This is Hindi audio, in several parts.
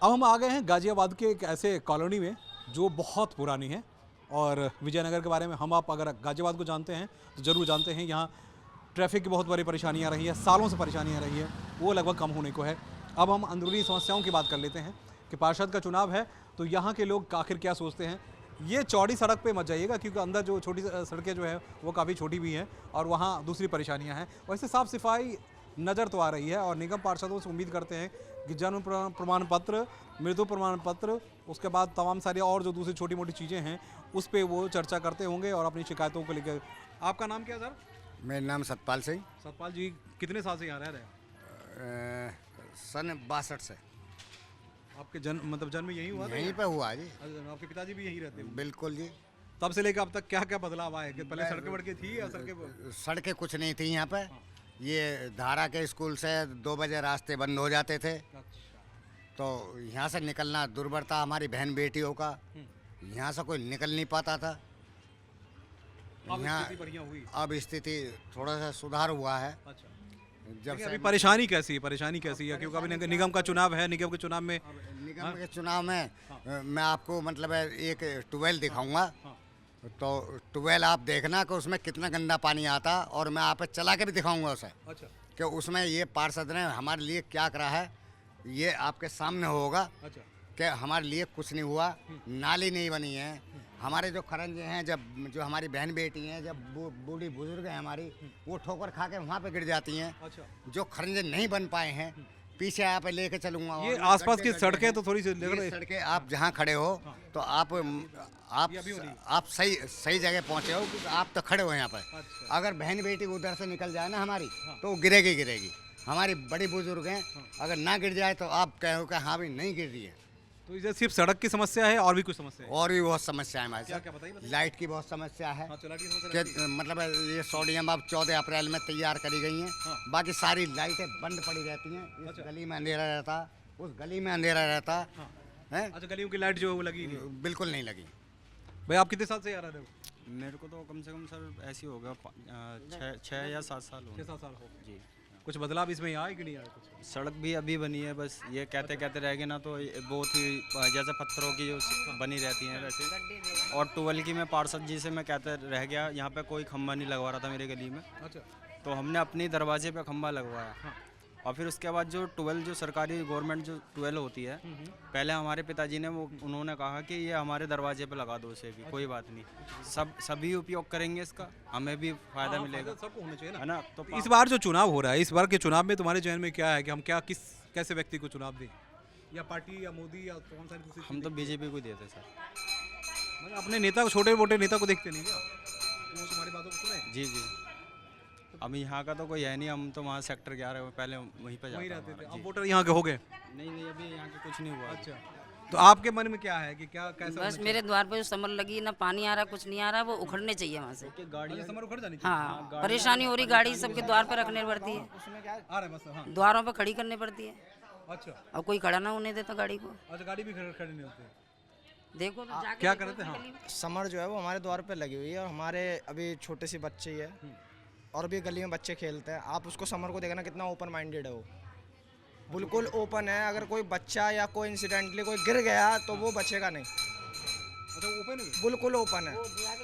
अब हम आ गए हैं गाजियाबाद के एक ऐसे कॉलोनी में जो बहुत पुरानी है और विजयनगर के बारे में हम आप अगर गाजियाबाद को जानते हैं तो ज़रूर जानते हैं यहाँ ट्रैफिक की बहुत बड़ी परेशानियाँ रही है, सालों से परेशानियाँ रही है, वो लगभग कम होने को है। अब हम अंदरूनी समस्याओं की बात कर लेते हैं कि पार्षद का चुनाव है तो यहाँ के लोग आखिर क्या सोचते हैं। ये चौड़ी सड़क पे मत जाइएगा क्योंकि अंदर जो छोटी सड़कें जो है वो काफ़ी छोटी भी हैं और वहाँ दूसरी परेशानियाँ हैं। वैसे साफ़ सफाई नज़र तो आ रही है और निगम पार्षदों से उम्मीद करते हैं कि जन्म प्रमाण पत्र, मृत्यु प्रमाण पत्र, उसके बाद तमाम सारी और जो दूसरी छोटी मोटी चीज़ें हैं उस पर वो चर्चा करते होंगे और अपनी शिकायतों को लेकर। आपका नाम क्या है सर? मेरा नाम सतपाल सिंह। सतपाल जी कितने साल से यहाँ रह रहे हैं? सन 62 से। आपके जन्म यहीं हुआ था? यहीं पे हुआ जी। आपके पिताजी भी यहीं रहते हैं? बिल्कुल जी। तब से लेकर अब तक क्या क्या बदलाव आए कि पहले सड़कें वड़कें थी या सड़कें कुछ नहीं थी यहाँ पे। ये धारा के स्कूल से 2 बजे रास्ते बंद हो जाते थे तो यहाँ से निकलना दुर्भर था हमारी बहन बेटियों का। यहाँ से कोई निकल नहीं पाता था। यहाँ अब स्थिति थोड़ा सा सुधार हुआ है। जब से अभी परेशानी कैसी है क्योंकि अभी निगम का चुनाव है। निगम के चुनाव में मैं आपको मतलब एक ट्यूबवेल दिखाऊंगा तो ट्यूबवेल आप देखना कि उसमें कितना गंदा पानी आता और मैं आप चला के भी दिखाऊंगा उसे। अच्छा। कि उसमें ये पार्षद ने हमारे लिए क्या करा है ये आपके सामने होगा। अच्छा। कि हमारे लिए कुछ नहीं हुआ, नाली नहीं बनी है, हमारे जो खरंजे हैं जब जो हमारी बहन बेटी हैं जब बूढ़ी बुजुर्ग हैं हमारी वो ठोकर खा के वहाँ पे गिर जाती हैं। अच्छा। जो खरंजे नहीं बन पाए हैं पीछे यहाँ पे लेके चलूंगा। ये आसपास की सड़कें तो थोड़ी सी सड़कें आप जहाँ खड़े हो तो आप सही जगह पहुँचे हो क्योंकि आप तो खड़े हो यहाँ पर। अच्छा। अगर बहन बेटी उधर से निकल जाए ना हमारी तो वो गिरेगी। हमारी बड़ी बुजुर्ग हैं अगर ना गिर जाए तो आप कहो कि हाँ भाई नहीं गिर रही है। तो इधर सिर्फ सड़क की समस्या है और भी कुछ समस्या है? और भी बहुत समस्या है हमारे क्या बताइए। लाइट की बहुत समस्या है। कि मतलब ये सोडियम अब 14 अप्रैल में तैयार करी गई हैं। बाकी सारी लाइटें बंद पड़ी रहती हैं। इस गली में अंधेरा रहता, उस गली में अंधेरा रहता है। अच्छा, गलियों की लाइट जो है वो लगी नहीं? बिल्कुल नहीं लगी। भाई आप कितने साल से आ रहे हो? मेरे को तो कम से कम सर ऐसी होगा 6 या 7 साल हो। 6-7 साल हो जी। कुछ बदलाव इसमें आया कि नहीं आया? कुछ सड़क भी अभी बनी है, बस ये कहते रह गए ना तो बहुत ही जैसे पत्थरों की जो बनी रहती हैं वैसे। और ट्यूबवेल की मैं पार्षद जी से मैं कहते रह गया, यहाँ पे कोई खंबा नहीं लगवा रहा था मेरे गली में। अच्छा। तो हमने अपनी दरवाजे पे खंबा लगवाया। और फिर उसके बाद जो ट्यूबवेल जो सरकारी गवर्नमेंट जो ट्यूबवेल होती है पहले हमारे पिताजी ने उन्होंने कहा कि ये हमारे दरवाजे पे लगा दो उसे भी। कोई बात नहीं, सभी उपयोग करेंगे इसका, हमें भी फायदा मिलेगा। सबको होना चाहिए है ना। तो इस बार जो चुनाव हो रहा है, इस बार के चुनाव में तुम्हारे जहन में क्या है कि हम कैसे व्यक्ति को चुनाव दें, या पार्टी या मोदी या कौन सा? हम तो बीजेपी को देते सर। मतलब अपने नेता को, छोटे मोटे नेता को देखते नहीं क्या? वो तुम्हारी बातों को सुने? जी। अब यहाँ का तो कोई है नहीं, हम तो वहाँ सेक्टर 11 पहले वहीं पे वहीं रहते थे। जी। अब वोटर यहाँ के हो गए? नहीं अभी यहाँ के कुछ नहीं हुआ। अच्छा। तो आपके मन में क्या है कि कैसा? बस मेरे द्वार पे जो समर लगी ना, पानी आ रहा कुछ नहीं आ रहा, वो उखड़ने चाहिए वहाँ से। समर उखड़ जानी? हाँ, परेशानी हो रही, गाड़ी सबके द्वार पे रखने पड़ती है, आ रहा है बस। हाँ। द्वारों पे खड़ी करनी पड़ती है। अच्छा। और कोई खड़ा ना होने देता गाड़ी को। अच्छा, गाड़ी भी खड़ी नहीं होती? देखो तो जाके क्या करते हैं? समर जो है वो हमारे द्वार पे लगी हुई है और हमारे अभी छोटे सी बच्चे ही है और भी गली में बच्चे खेलते हैं। आप उसको समर को देखना कितना ओपन माइंडेड है, वो बिल्कुल ओपन है। अगर कोई बच्चा या कोई इंसिडेंटली कोई गिर गया तो वो बचेगा नहीं। अच्छा, ओपन है? बिल्कुल ओपन है,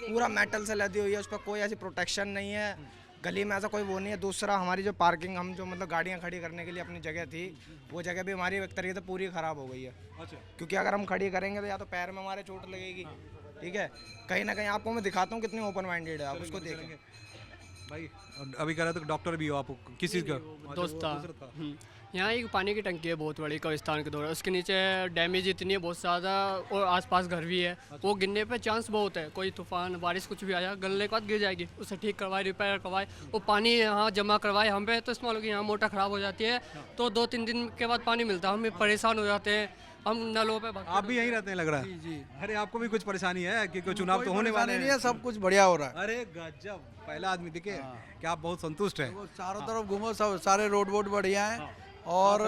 पूरा मेटल से लदी हुई है, उस पर कोई ऐसी प्रोटेक्शन नहीं है। गली में ऐसा कोई वो नहीं है। दूसरा हमारी जो पार्किंग, हम जो मतलब गाड़ियाँ खड़ी करने के लिए अपनी जगह थी, वो जगह भी हमारी एक तरीके से पूरी ख़राब हो गई है। अच्छा। क्योंकि अगर हम खड़ी करेंगे तो या तो पैर में हमारे चोट लगेगी, ठीक है। कहीं ना कहीं आपको मैं दिखाता हूँ कितनी ओपन माइंडेड है, आप उसको देखें। भाई अभी कह रहे थे डॉक्टर भी हो आप, किस चीज़ का? दोस्त था। यहाँ एक पानी की टंकी है बहुत बड़ी कब्रिस्तान के दौरान, उसके नीचे डैमेज इतनी है बहुत ज़्यादा और आसपास घर भी है। वो गिरने पे चांस बहुत है, कोई तूफान बारिश कुछ भी आया गलने के बाद गिर जाएगी। उसे ठीक करवाए, रिपेयर करवाए, वो पानी यहाँ जमा करवाए हम पे, तो इसमें लोग यहाँ मोटर ख़राब हो जाती है तो 2-3 दिन के बाद पानी मिलता है, हम भी परेशान हो जाते हैं। हम नलों पे आप भी यहीं रहते हैं लग रहा है? जी। अरे आपको भी कुछ परेशानी है कि कोई चुनाव तो होने वाले नहीं है, सब कुछ बढ़िया हो रहा है। अरे गजब, पहला आदमी दिखे कि आप बहुत संतुष्ट हैं। चारों तरफ घूमो, सब सारे रोड वोड बढ़िया हैं और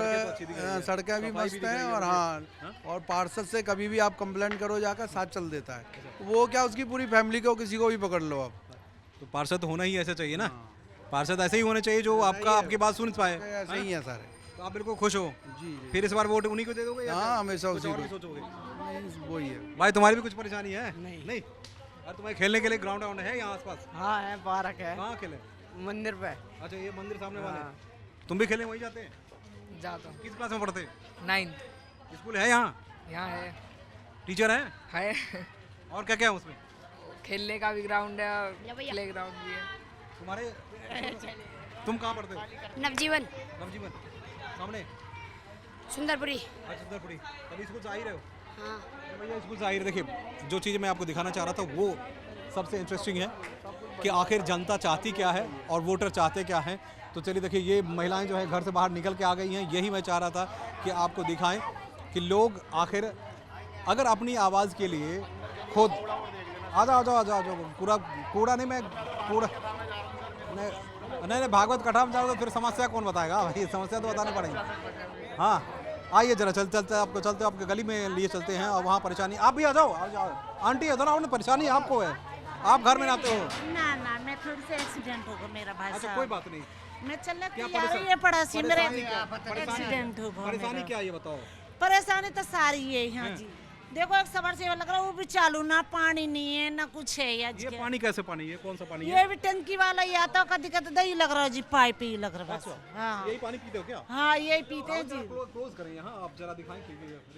सड़कें भी मस्त हैं। और हाँ, और पार्षद से कभी भी आप कंप्लेंट करो जाकर, साथ चल देता है वो। क्या उसकी पूरी फैमिली को किसी को भी पकड़ लो आप। तो पार्षद होना ही ऐसा चाहिए ना, पार्षद ऐसे ही होने चाहिए जो आपकी बात सुन पाए। ऐसे ही है सारे। तो आप बिल्कुल खुश हो जी। फिर इस बार वोट उन्हीं को दे दोगे या हाँ, हमेशा कुछ उसी और को। भी सोचोगे? वही है। भाई तुम्हारी भी कुछ परेशानी है? नहीं। अरे तुम्हें खेलने के लिए ग्राउंड वाउंड है यहाँ आसपास? हाँ है, पार्क है, कहाँ खेले? मंदिर पे अच्छा ये मंदिर सामने वाले। तुम भी खेलने वहीं जाते हैं? जाता हूँ। किस क्लास में पढ़ते? 9th स्कूल है यहाँ? यहाँ है टीचर हैं? और क्या क्या है उसमें? खेलने का भी ग्राउंड है, प्ले ग्राउंड भी है। तुम्हारे तुम कहाँ पढ़ते हो? नवजीवन नवजीवन सामने? सुंदरपुरी। अच्छा सुंदरपुरी। तभी स्कूल से आ ही रहे हो? हाँ तो भैया स्कूल से आ ही रहे। देखिए जो चीज़ मैं आपको दिखाना चाह रहा था वो सबसे इंटरेस्टिंग है कि आखिर जनता चाहती क्या है और वोटर चाहते क्या हैं। तो चलिए देखिए ये महिलाएं जो है घर से बाहर निकल के आ गई हैं। यही मैं चाह रहा था कि आपको दिखाएं कि लोग आखिर अगर अपनी आवाज़ के लिए खुद आ जाओ आ जाओ आ जाओ आ जाओ पूरा कूड़ा नहीं मैं कूड़ा नहीं भागवत कथा में जाओ तो फिर समस्या कौन बताएगा भाई, समस्या तो बतानी पड़ेगी। हाँ आइए जरा चलते आपके गली में लिए चलते हैं और वहाँ परेशानी आप भी आ जाओ आंटी इधर आओ ना, परेशानी आपको है, आप घर में आते हो। ना ना मैं थोड़ी सी एक्सीडेंट हो गया मेरा भाई अच्छा साहब। कोई बात नहीं। मैं चलने क्या तैयार ही है पड़ोसी मेरे परेशानी एक्सीडेंट हो गया परेशानी मेरा। क्या है ये बताओ? परेशानी तो सारी है यहाँ जी। देखो एक सबर से लग रहा है वो भी चालू, ना पानी नहीं है ना कुछ है आज ये के। पानी कैसे पानी है? कौन सा पानी है? ये भी टंकी वाला ही आता कभी कभी दही लग रहा है जी, पाइप ही लग रहा है बस। हाँ यही पानी पीते हो क्या? हाँ यही पीते हैं जी। क्लोज करें यहाँ आप जरा दिखाएं।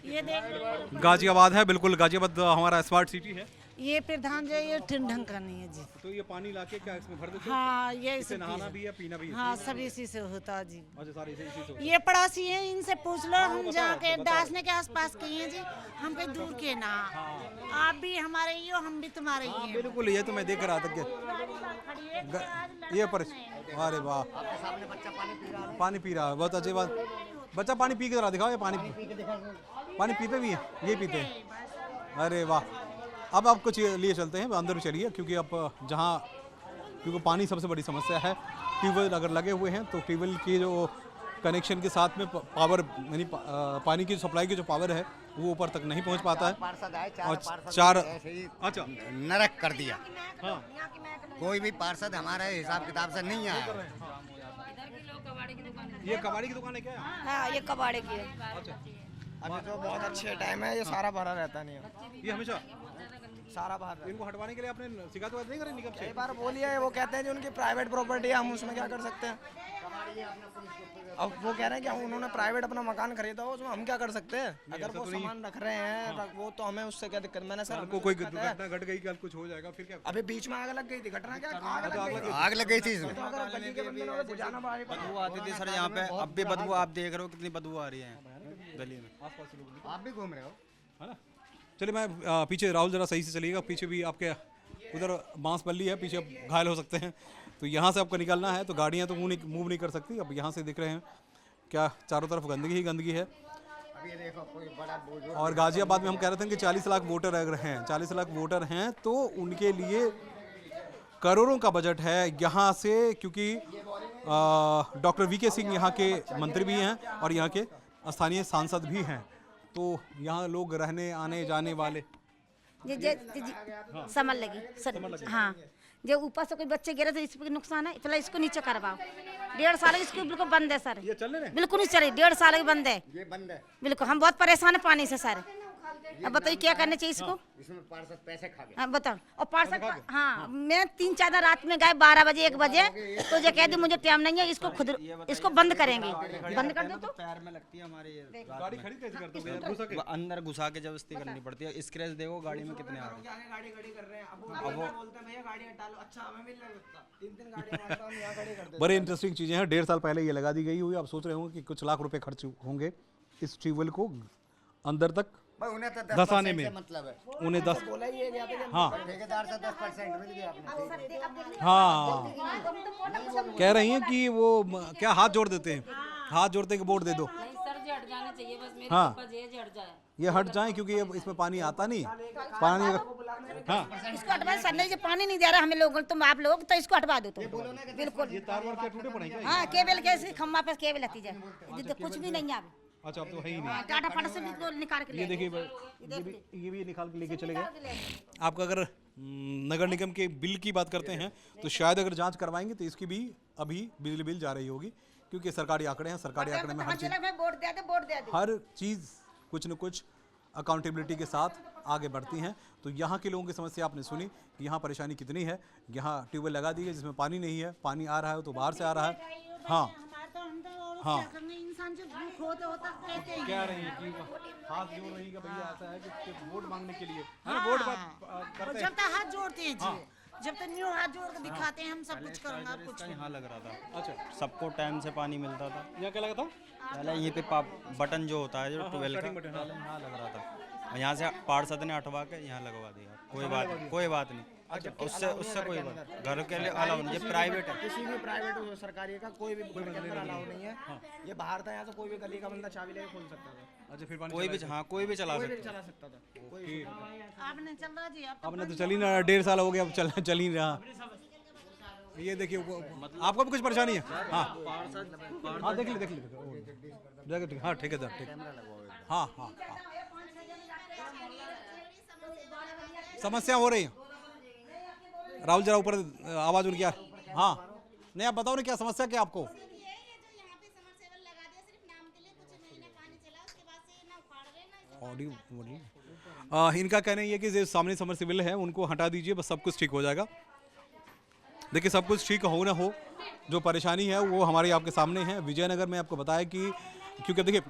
ये देख गाजियाबाद है, बिल्कुल गाजियाबाद हमारा स्मार्ट सिटी है। ये प्रधान जो ये ढंग का नहीं है जी। तो ये पानी लाके क्या इसमें भर देते हो? हाँ ये इससे नहाना भी है पीना भी है? हाँ सब इसी से होता है जी। अच्छा सारी इसी से। ये पड़ोसी हैं, इनसे पूछ लो। हम जाके दासने के आसपास के हैं जी, हम कहीं दूर के ना। आप भी हमारे ही हो, हम भी तुम्हारे ही हैं। बिल्कुल ये तो मैं देख रहा था कि ये पर अरे वाह पानी पी रहा है, बहुत अच्छी बात। बच्चा पानी पी के जरा दिखाओ, ये पानी पीते भी है, ये पीते हैं। अरे वाह। अब आप कुछ लिए चलते हैं, अंदर भी चलिए क्योंकि अब जहाँ क्योंकि पानी सबसे बड़ी समस्या है। ट्यूबवेल अगर लगे हुए हैं तो ट्यूबवेल की जो कनेक्शन के साथ में पावर यानी पानी की सप्लाई की जो पावर है वो ऊपर तक नहीं पहुंच पाता है। और चार अच्छा नरक कर दिया। हाँ कोई भी पार्षद हमारे हिसाब किताब से नहीं आया। ये कबाड़ी की दुकान है क्या? हाँ ये कबाड़े की है। अच्छा अभी तो बहुत अच्छे टाइम है, ये सारा भरा रहता नहीं है, ये हमेशा सारा बाहर। इनको हटवाने के लिए आपने शिकायत नहीं करी निगम से? कई बार बोलिए, वो कहते हैं जी उनकी प्राइवेट प्रॉपर्टी है, हम उसमें क्या कर सकते हैं। अब वो कह रहे हैं कि उन्होंने प्राइवेट अपना मकान खरीदा हो, उसमें हम क्या कर सकते हैं। अगर वो सामान रख रहे हैं वो तो हमें उससे क्या दिक्कत। मैंने सर को कोई दुर्घटना घट गई, कल कुछ हो जाएगा फिर क्या? अभी बीच में आग लग गई थी, घटना क्या आग लग गई थी इसमें। तो अगर गली के बंदे लोग बुझाना पड़े। बदबू आती थी सर यहाँ पे, अब भी बदबू आप देख रहे हो कितनी बदबू आ रही है गली में। आप भी घूम रहे हो है ना? चलिए मैं पीछे राहुल जरा सही से चलिएगा, पीछे भी आपके उधर बांस बल्ली है, पीछे आप घायल हो सकते हैं। तो यहाँ से आपको निकलना है तो गाड़ियाँ तो मूव नहीं कर सकती। अब यहाँ से दिख रहे हैं क्या चारों तरफ गंदगी ही गंदगी है। अभी ये देखो कोई बड़ा बुजुर्ग। और गाजियाबाद में हम कह रहे थे कि 40 लाख वोटर अगर हैं, 40 लाख वोटर हैं तो उनके लिए करोड़ों का बजट है यहाँ से, क्योंकि डॉक्टर वीके सिंह यहाँ के मंत्री भी हैं और यहाँ के स्थानीय सांसद भी हैं। तो यहाँ लोग रहने आने जाने वाले समझ लगी सर। हाँ जो ऊपर से कोई बच्चे गिरे तो इस पर नुकसान है, पहले इसको नीचे करवाओ। 1.5 साल इसको बिल्कुल बंद है सर, ये चलने रहे? बिल्कुल नहीं चले, 1.5 साल की बंद है। ये बंद है। बिल्कुल हम बहुत परेशान है पानी से सर। अब बताइए क्या करना चाहिए इसको? इसमें पार्षद पैसे खा गए। हाँ बताओ। और पार्षद हाँ मैं 3-4 दिन रात में गए 12 बजे 1 बजे तो जो कह दी मुझे टाइम नहीं है, इसको खुद इसको बंद करेंगे। बंद कर दो तो पैर में लगती है हमारे ये गाड़ी खड़ी कैसे करते हो? घुसा के? अंदर घुसा के जबरदस्ती करनी पड़ती है। स्क्रैच देखो गाड़ी में कितने आ रहे हैं। गाड़ी खड़ी कर रहे हैं, अब वो बोलते हैं भैया गाड़ी हटा लो। अच्छा हमें भी नहीं लगता, 3 गाड़ियां हमारे पास यहाँ खड़ी कर देते। बड़े इंटरेस्टिंग चीज़ें हैं। 1.5 साल पहले ये लगा दी गई हुई। आप सोच रहे होंगे कि कुछ लाख रुपए खर्च होंगे इस ट्यूबवेल को अंदर तक भाई उन्हें तो धसाने 10% में। से मतलब है। उन्हें 10 बोला ही है कि हाँ ठेकेदार से 10% मिल गया आपने। हाँ कह रही हैं कि वो क्या हाथ जोड़ देते हैं, हाथ जोड़ते हैं कि वोट दे दो। नहीं सर जी हट जाना चाहिए बस, मेरी हाँ। पापा जी हट जाए। ये हट जाएं क्योंकि अब इसमें पानी आता नहीं। पानी हाँ इसको हटवा सर। नहीं जो पानी नहीं दे रहा हमें लोग, तुम आप लोग तो इसको हटवा दो तुम। बिल्कुल तार वार क्या टूटे पड़े क्या? हाँ केबल कैसे खम्बा पे केबल आती जाए, कुछ भी नहीं है अब। अच्छा अब तो है ही नहीं। हाँ, टाटा फाटा से भी तो निकाल के ले ये देखिए ये भी निकाल के लेके चले गए। आपका अगर नगर निगम के बिल की बात करते हैं तो शायद अगर जांच करवाएंगे तो इसकी भी अभी बिजली बिल जा रही होगी, क्योंकि सरकारी आंकड़े हैं, सरकारी आंकड़े में वोट दे दे, वोट दे दे। हर चीज़ कुछ न कुछ अकाउंटेबिलिटी के साथ आगे बढ़ती हैं। तो यहाँ के लोगों की समस्या आपने सुनी कि यहाँ परेशानी कितनी है। यहाँ ट्यूबवेल लगा दी है जिसमें पानी नहीं है, पानी आ रहा है तो बाहर से आ रहा है। हाँ हाँ, इंसान जो भूख होता होता कहते हैं कह रही है कि हाथ जोड़ रही है भैया, ऐसा है कि वोट मांगने के लिए वोट करते हैं। जब तक हाथ जोड़ते हैं जी, जब तक न्यू हाथ जोड़ के दिखाते हैं हम सब कुछ करूँगा कुछ यहाँ लग रहा था, अच्छा, सबको टाइम से पानी मिलता था। यहाँ क्या लगा था? पहले यहीं पे बटन जो होता है जो 12 का, पहले यहाँ लग रहा था, और यहाँ से पार्षद ने हटवा के यहाँ लगवा दिया। कोई बात नहीं, उससे कोई बात, घर के लिए अलाउ नहीं, ये प्राइवेट है। किसी भी प्राइवेट हो सरकारी का कोई भी अलाउ नहीं है। ये बाहर था, यहाँ से कोई भी गली का बंदा चाबी लेके खोल सकता था। अच्छा, फिर पानी कोई भी, हाँ कोई भी चला सकता चला सकता था। आपने चल रहा जी, आप आपने तो चल ही ना, 1.5 साल हो गया अब चल ही रहा। ये देखिए आपको भी कुछ परेशानी है? हाँ हाँ, देख ली हाँ, ठीक है सर, ठीक। हाँ हाँ हाँ, समस्या हो रही है। राहुल जरा ऊपर आवाज उनकी। हाँ नहीं, आप बताओ ना क्या समस्या क्या आपको? इनका कहना ये है कि जो सामने समरसेबल है उनको हटा दीजिए, बस सब कुछ ठीक हो जाएगा। देखिए सब कुछ ठीक हो ना हो, जो परेशानी है वो हमारे आपके सामने है। विजयनगर में आपको बताया कि क्योंकि देखिए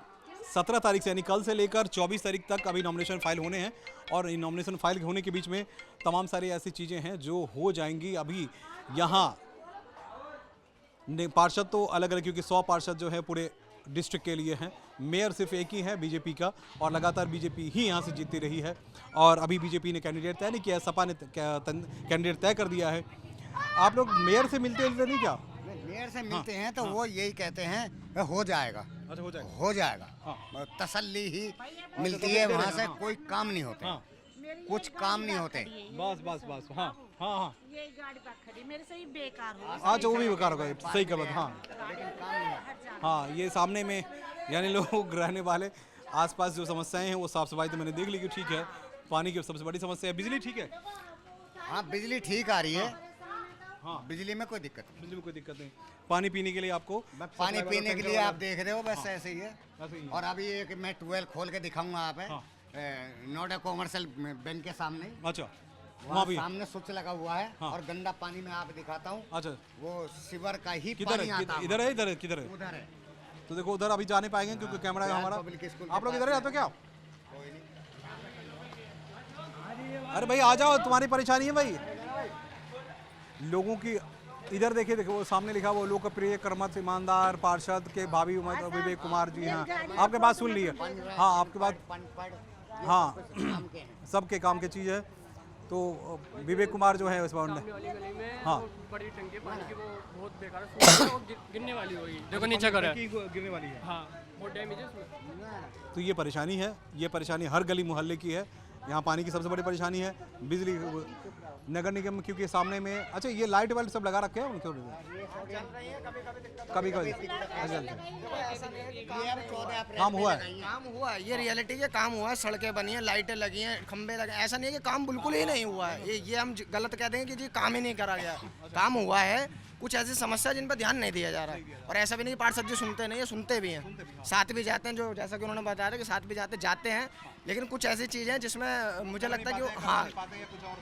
17 तारीख से यानी कल से लेकर 24 तारीख तक अभी नॉमिनेशन फाइल होने हैं, और इन नॉमिनेशन फाइल होने के बीच में तमाम सारी ऐसी चीज़ें हैं जो हो जाएंगी। अभी यहाँ पार्षद तो अलग अलग, क्योंकि 100 पार्षद जो है पूरे डिस्ट्रिक्ट के लिए हैं, मेयर सिर्फ एक ही है बीजेपी का, और लगातार बीजेपी ही यहाँ से जीतती रही है। और अभी बीजेपी ने कैंडिडेट तय नहीं किया, सपा ने कैंडिडेट तय कर दिया है। आप लोग मेयर से मिलते नहीं क्या? मेयर से मिलते हैं तो वो यही कहते हैं हो जाएगा। अच्छा, हो जाएगा, तसल्ली ही मिलती है, वहाँ से कोई काम नहीं होते, कुछ काम नहीं होते। बस हाँ हाँ हाँ, ये गाड़ी पर खड़ी मेरे से ही बेकार हो। अच्छा वो भी बेकार होगा, सही कर बात। हाँ हाँ, ये सामने में यानी लोग रहने वाले आसपास जो समस्याएं हैं वो साफ सफाई तो मैंने देख ली कि ठीक है, पानी की सबसे बड़ी समस्या है। बिजली ठीक है? हाँ बिजली ठीक आ रही है। हाँ बिजली में कोई दिक्कत नहीं। बिजली में कोई दिक्कत नहीं। पानी पीने के लिए आपको? पानी पीने के लिए आप देख रहे हो बस ऐसे ही है। और अभी एक मैं ट्यूबवेल खोल के दिखाऊंगा आप नोएडा कॉमर्शियल बैंक के सामने। अच्छा, वहाँ भी सामने स्विच लगा हुआ है। और गंदा पानी मैं आप दिखाता हूँ। अच्छा, वो सीवर का ही किधर पानी आता है? इधर है? इधर है? किधर है? उधर है। तो देखो उधर अभी जाने पाएंगे क्योंकि कैमरा है हमारा। आप लोग इधर ही आते हो क्या? अरे भाई आ जाओ, तुम्हारी परेशानी है भाई लोगों की। इधर देखिए, देखो वो सामने लिखा वो लोकप्रिय कर्मठ ईमानदार पार्षद के भावी विवेक कुमार जी। हाँ आपके बात सुन ली है। हाँ आपके बात, हाँ सबके काम की चीज़ है। तो विवेक कुमार जो है उस बार हाँ बड़ी टंकी पानी की, वो बहुत बेकार है, वो गिरने वाली होगी। देखो नीचे कर गिरने वाली है। हाँ बहुत डैमेज है। तो ये परेशानी है, ये परेशानी हर गली मोहल्ले की है। यहाँ पानी की सबसे बड़ी परेशानी है। बिजली नगर निगम क्योंकि सामने में, अच्छा ये लाइट वाइट सब लगा रखे हैं उनको कभी काम हुआ है। काम हुआ है, ये रियलिटी के काम हुआ है। सड़कें बनी हैं, लाइटें लगी हैं, खंबे लगे। ऐसा नहीं है कि काम बिल्कुल ही नहीं हुआ है। ये हम गलत कहते हैं कि जी काम ही नहीं करा गया। काम हुआ है, कुछ ऐसी समस्या जिन पर ध्यान नहीं दिया जा रहा है। और ऐसा भी नहीं पार्षद जी सुनते नहीं है, सुनते भी हैं, साथ भी जाते हैं। जो जैसा कि उन्होंने बताया था कि साथ भी जाते हैं, लेकिन कुछ ऐसी चीज़ें हैं जिसमें मुझे लगता है कि हाँ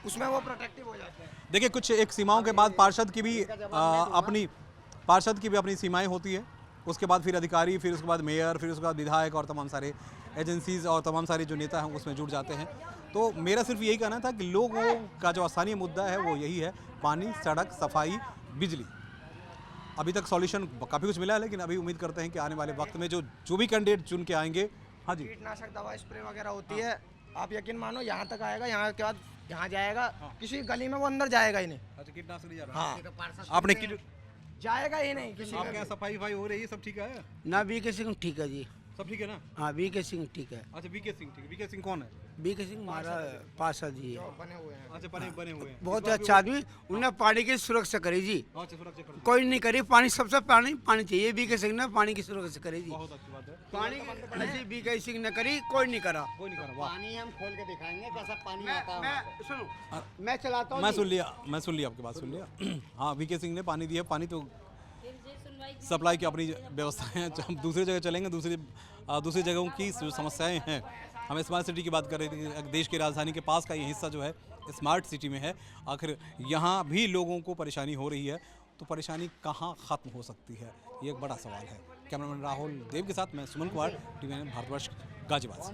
उसमें वो प्रोटेक्टिव हो जाते हैं। देखिए कुछ एक सीमाओं के बाद पार्षद की भी अपनी सीमाएं होती है। उसके बाद फिर अधिकारी, फिर उसके बाद मेयर, फिर उसके बाद विधायक और तमाम सारे एजेंसीज और तमाम सारे जो नेता हैं उसमें जुड़ जाते हैं। तो मेरा सिर्फ यही कहना था कि लोगों का जो स्थानीय मुद्दा है वो यही है, पानी, सड़क, सफाई, बिजली। अभी तक सॉल्यूशन काफ़ी कुछ मिला है, लेकिन अभी उम्मीद करते हैं कि आने वाले वक्त में जो भी कैंडिडेट चुन के आएंगे। हाँ जी, कीटनाशक दवा स्प्रे वगैरह होती है, आप यकीन मानो यहाँ तक आएगा, यहाँ के बाद यहाँ जाएगा, किसी गली में वो अंदर जाएगा ही नहीं। अच्छा कीटनाशक नहीं जा रहा? हाँ आपने जाएगा ही नहीं किसी। आपके यहाँ सफाई हो रही है, सब ठीक है ना? बीके सिंह ठीक है जी, सब ठीक है ना? हाँ बीके सिंह ठीक है। अच्छा बीके सिंह ठीक है। बीके सिंह कौन है? बीके सिंह हमारा पार्षद जी है। बने हुए हैं। अच्छा बने हुए हैं। बहुत अच्छा आदमी, उन्होंने पानी की सुरक्षा करी जी। अच्छा सुरक्षा कर, कोई नहीं करी, पानी सबसे पानी चाहिए। बीके सिंह ने पानी की सुरक्षा करी जी। बहुत अच्छी बात है। पानी बीके सिंह ने करी, कोई नहीं करा। कोई नहीं कर रहा। पानी हम खोल के दिखाएंगे कैसा पानी आता है। मैं सुनो, मैं चलाता हूँ। मैं सुन लिया आपकी बात सुन लिया। हाँ वीके सिंह ने पानी दिया, पानी तो सप्लाई की अपनी व्यवस्थाएं हैं। हम दूसरी जगह चलेंगे, दूसरी जगहों की जो समस्याएं हैं। हम स्मार्ट सिटी की बात कर रहे थे, देश की राजधानी के पास का ये हिस्सा जो है स्मार्ट सिटी में है। आखिर यहाँ भी लोगों को परेशानी हो रही है, तो परेशानी कहाँ ख़त्म हो सकती है, ये एक बड़ा सवाल है। कैमरामैन राहुल देव के साथ मैं सुमन कुमार, टीवी भारतवर्ष, गाजियाबाद से।